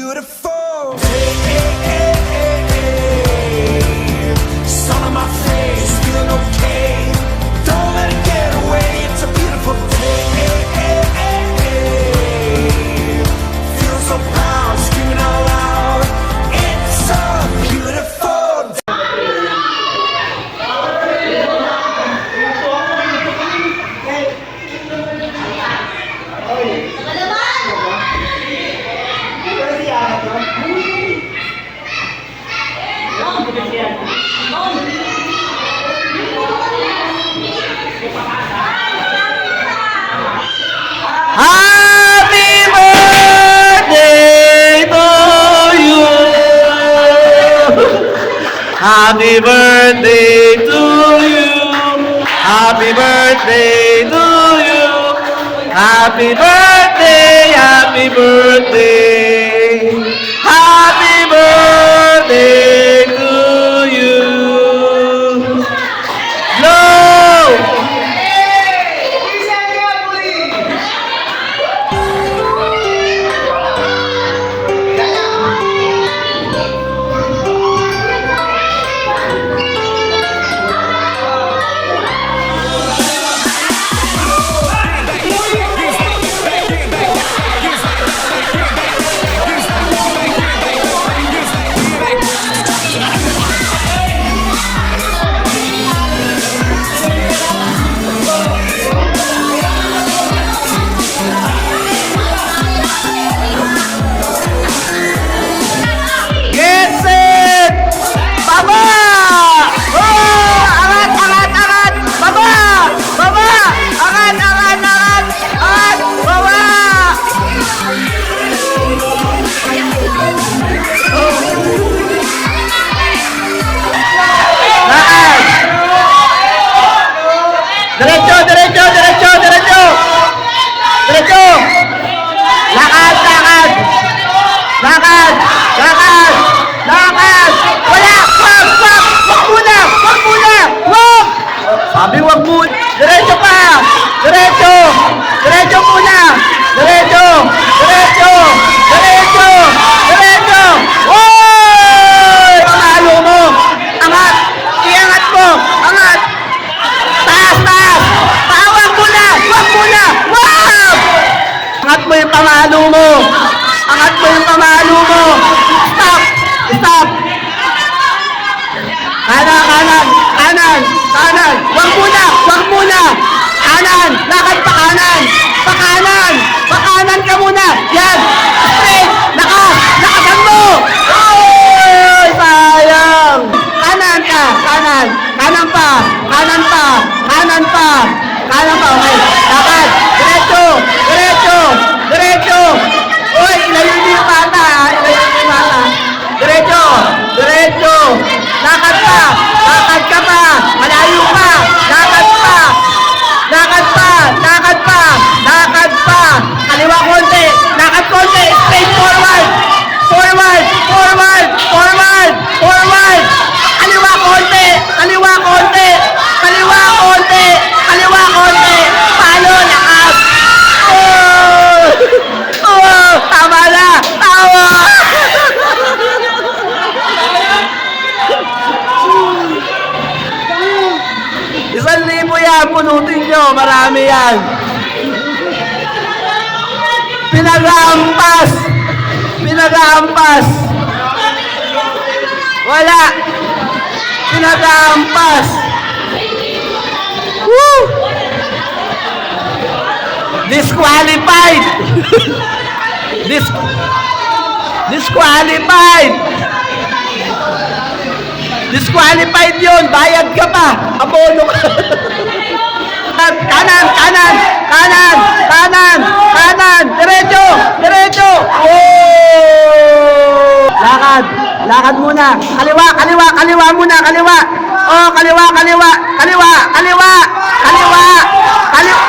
beautiful. Hey, hey, hey, hey, hey. Sun on my face, feeling okay. Don't let it get away. It's a beautiful day. Hey, hey, hey, hey. Feel so proud, screaming out loud. It's a beautiful day. Happy birthday to you. Happy birthday to you. Happy birthday to you. Happy birthday, happy birthday. Happy birthday to you. Blow! Get set! Baba! Oh! Angat, angat, angat! Baba! Baba! Angat, angat, angat! Angat! Baba! Lakad! Diretso, diretso, diretso, diretso! Diretso! Lakad, lakad! Lakad! Lakad! Lakad! Wala! Wag! Wag! Wag muna! Wag muna! Wag! Sabi wag muna! Diretso pa! Diretso! Diretso muna! Diretso! Diretso! Diretso! Diretso! Oy! Panalo mo! Angat! Iangat mo! Angat! Taas! Taas! Wag muna! Wag muna! Wag! Angat mo yung pamalo mo! Angat mo yung pamalo mo! Stop! Stop! Kanan! Kanan! Kanan! Kanan! Wag muna! Wag muna! Kanan! Lakad pa kanan! Pa kanan! Pa kanan ka muna! Yan! Straight! Lakasan mo! Oy! Sayang! Kanan ka! Kanan! Kanan pa! Kanan pa! Kanan pa! Kanan pa! Okay! Lakad! Diretso! Diretso! Diretso! Uy! Ilayo niyo yung bata! Ilayo niyo yung bata! Diretso! Diretso! Lakad pa! Lakad ka pa! Malayo pa! Lakad pa! Lakad pa! Lakad pa! Lakad pa! Kaliwa konti! Lakad konti! Straight forward! Forward! Forward! Forward! Forward! Kaliwa konti! Kaliwa konti! Kaliwa konti! Kaliwa konti! Palo! Lakas! Oh! Oh! Tama na! Tama! 1,000 yan! Punutin nyo! Marami yan! Pinag-aampas! Pinag-aampas! Wala! Pinag-aampas! Woo! Disqualified! Disqualified! Disqualified yun! Bayad ka pa! Abono ka! Kanan! Kanan! Kanan! Kanan! Kanan! Diretso! Diretso! Oh! Lakad! Lakad muna! Kaliwa! Kaliwa! Kaliwa muna! Kaliwa! Oh! Kaliwa! Kaliwa! Kaliwa! Kaliwa! Kaliwa! Kaliwa!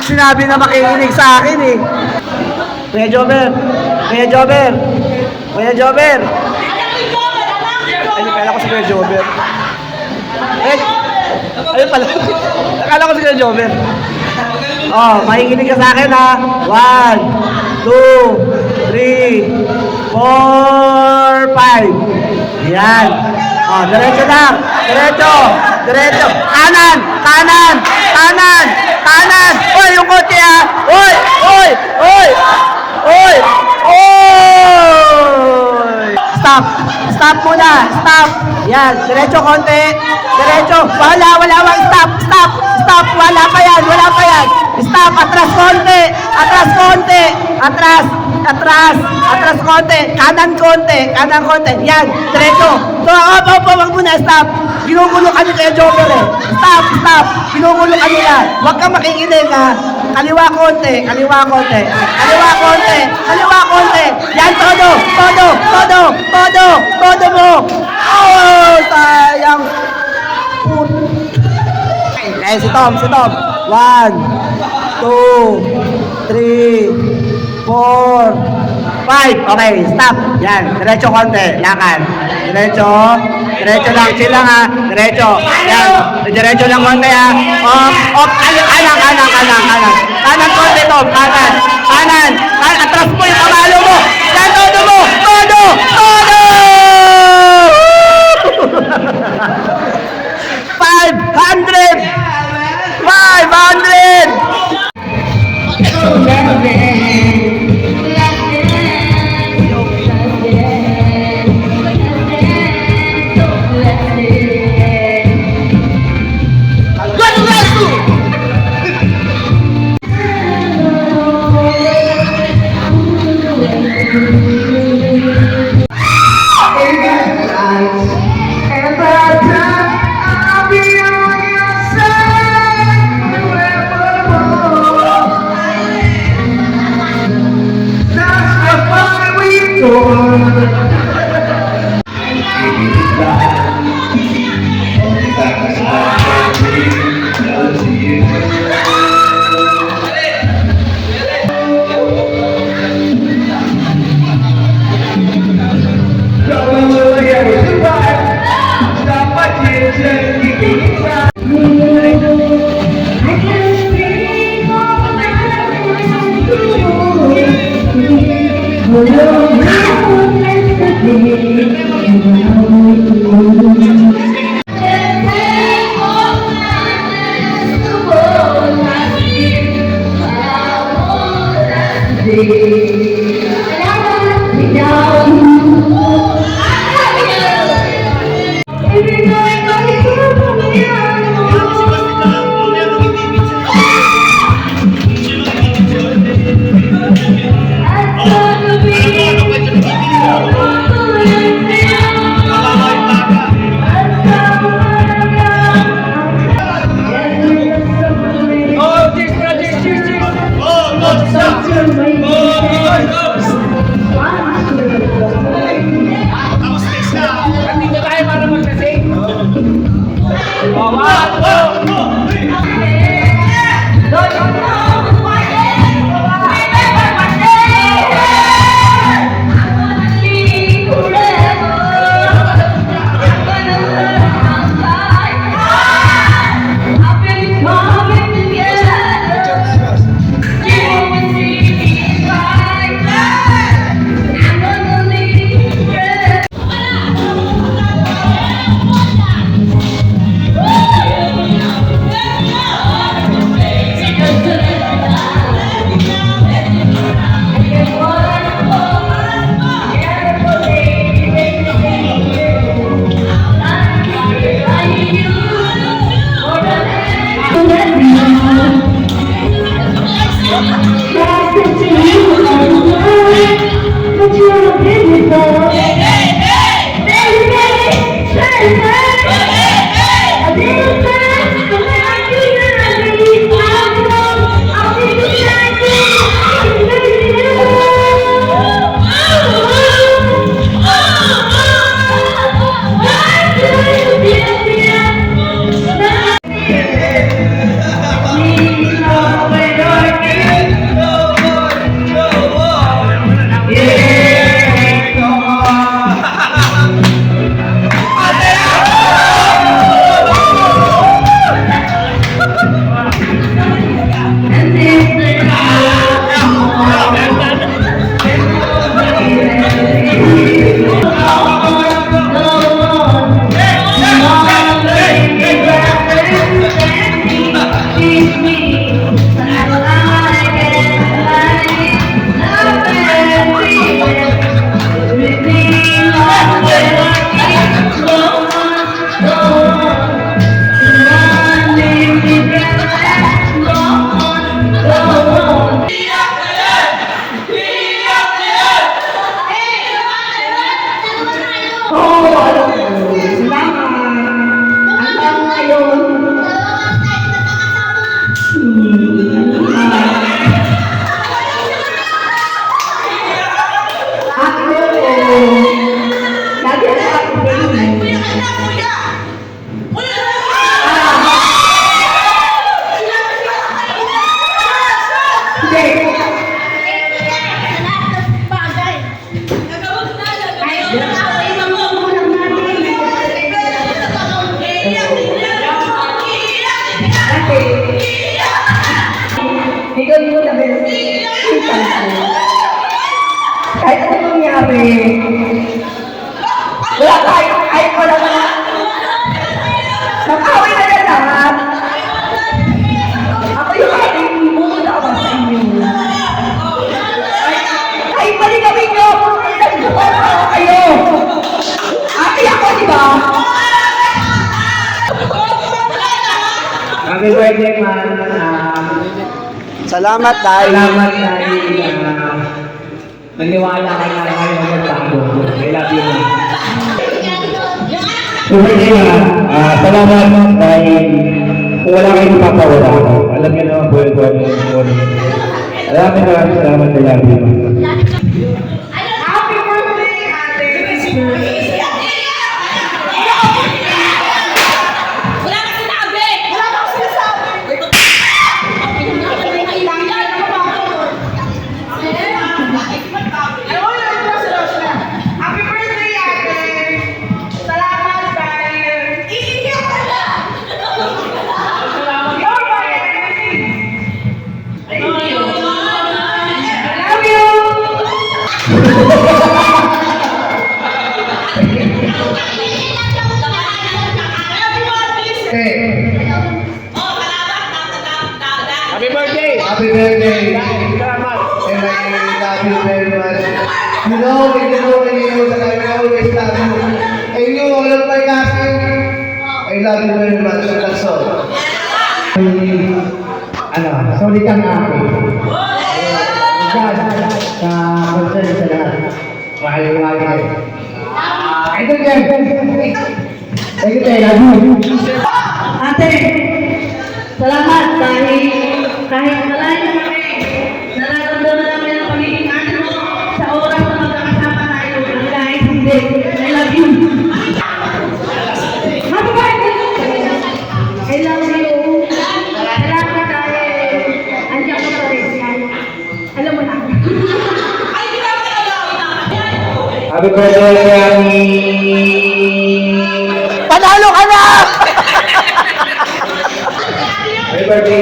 Sinabi na makikinig sa akin eh. Kuya Jober! Kuya Jober! Kuya Jober! Ay, kala ko si Kuya Jober. Ayun pala. Akala ko si Kuya Jober. Oh, makikinig ka sa akin ha. 1, 2, 3, 4, 5. Yan. Oh, diretso lang. Diretso. Diretso. Kanan. Kanan. Kanan. Kanan. Oy, yung kotse ah. Oy. Oy. Oy. Oy. Oy. Stop. Stop muna. Stop. Yan. Diretso konti. Diretso. Wala. Stop. Stop. Stop. Wala pa yan. Wala pa yan. Stop. Atras konti. Atras konti. Atras. Atras. Atras konti. Kanan konti. Kanan konti. Yan. Diretso. So, wag muna. Stop. Ginugulo ka nila Joker eh. Stop. Stop. Ginugulo ka nila. Huwag kang makikinig ha. Kaliwa konti. Kaliwa konti. Kaliwa konti. Kaliwa konti. Yan. Todo. Todo. Todo. Todo. Todo mo. Oh, sayang. Eh, si Tom. 1, 2, 3, 4, 5. Okay, stop. Yan, diretso konti. Lakad. Diretso. Diretso lang. Chill lang ha. Diretso. Yan. Diretso lang konti ha. Kanan. Kanan konti, Tom. Kanan. Kanan. Atras mo yung kamalo mo. Yan, todo mo. Todo. Todo. 500. 500. Thank you. kami. Wala kahit wala na. Mag-away na yan lahat. Ako yung ating pumunta ako sa inyo. Kahit mali kami nyo, nagsupan ako kayo. Ate ako, di ba? Happy birthday, man. Salamat, Tay. Salamat dahil naniwala ka na kayo magtago. I love you, man. Salamat dahil kung wala kayo papawala ako. Alam niyo naman po yung buwan ng maraming salamat. I love you, man. Happy birthday, ate! Wala kang sinabi! Wala akong sinasabi. Happy birthday, ate! Salamat dahil iiyak ka na! You're my everything! I love you! Happy birthday! Happy birthday! Salamat! And I love you very much. You know that I always love you. And you, all of my cousins, I love you very much. That's all. Sorry kang akin. God, sa concern sa lahat. Mahal. I don't care. Thank you, I love you. Ate, salamat dahil kahit malayo kami, nararamdaman namin ang pagiging ate mo sa oras na magkakasama tayo at kahit hindi. I love you. Happy birthday! I love you. Salamat dahil andiyan ko pa rin. Alam mo na. Ay, di ka pinagawin na! Happy birthday, Yami! Panalo ka na! Happy birthday,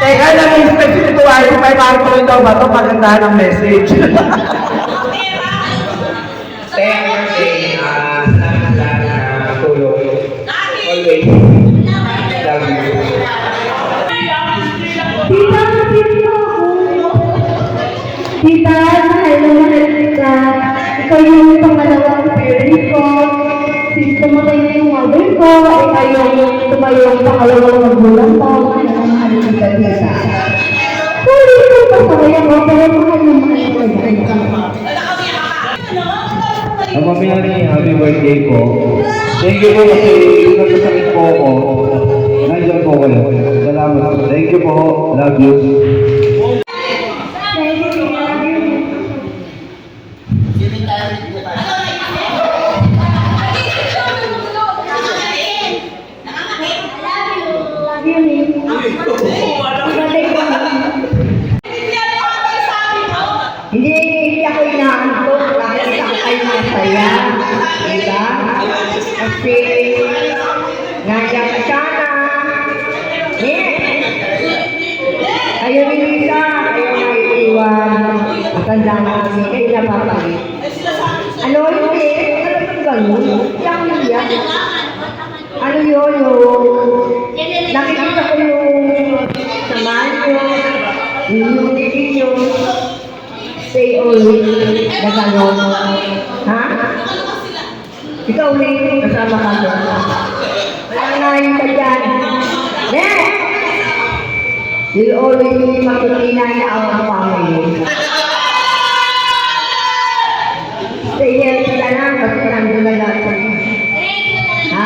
Teka lang, yung specifitual, kung may marathon daw ba ito, pagandahan ang message. Happy birthday, salamat sa tulong. Always. Love you. Tita, tita ako. Tita, mahal na mahal kita. Ikaw yung pangalawang parent ko. Since tumatay na yung mother ko, ikaw yung tumayo ang pangalawang magulang ko. Mahal na mahal kita, tita. Sorry kung pasaway ako, pero mahal na mahal kita. Ang mami, happy birthday po. Thank you po kasi nagkasakit po ako. Nandiyan po kayo. Salamat po. Thank you po. Love you. Thank you, love you. Love you, Nick. Birthday ko. Hindi ako inaantok kahit ako ay masaya. Diba? Kasi nandiyan ka sana. Ayaw ni Lisa, ayaw na iiwan. Matanda na kami, kayo napapalit. Ano hindi? Ano yung ganun? Iyak mo iyak. Ano yun? Nakikita ko yung samahan nyo, yung unity nyo. Say always na gano'n. Ha? Ikaw ulit, kasama ka doon. Wala na yung kanya. Next! You'll always be makikina in our family. Stay healthy ka lang kasi nandun na lahat sa iyo. Ha?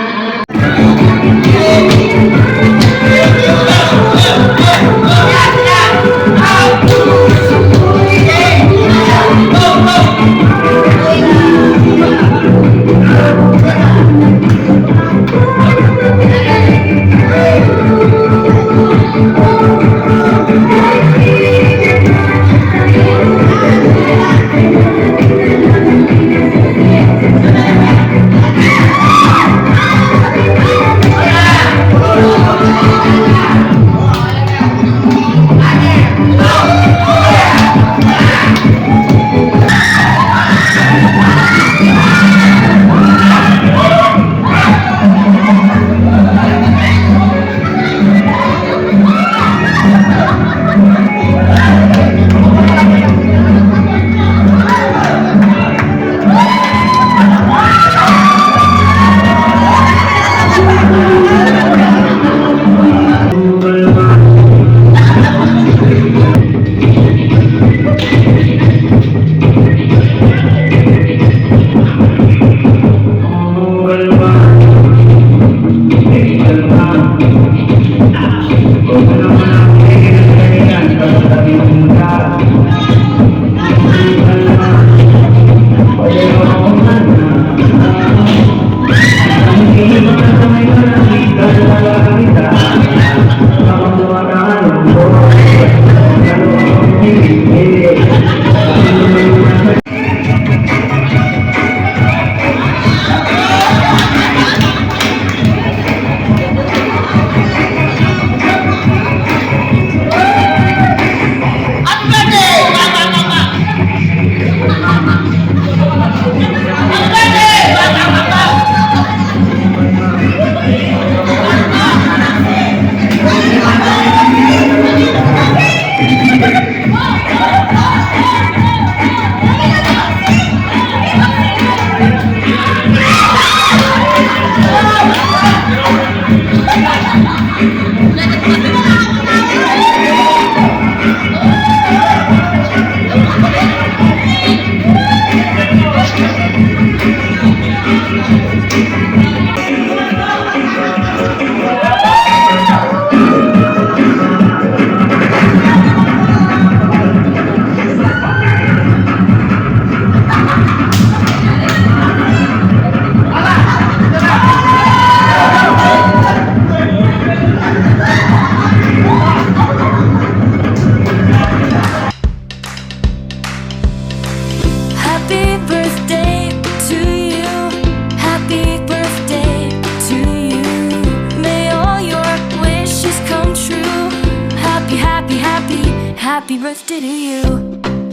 Happy birthday to you.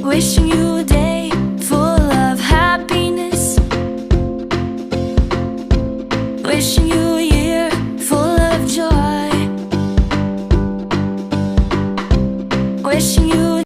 Wishing you a day full of happiness. Wishing you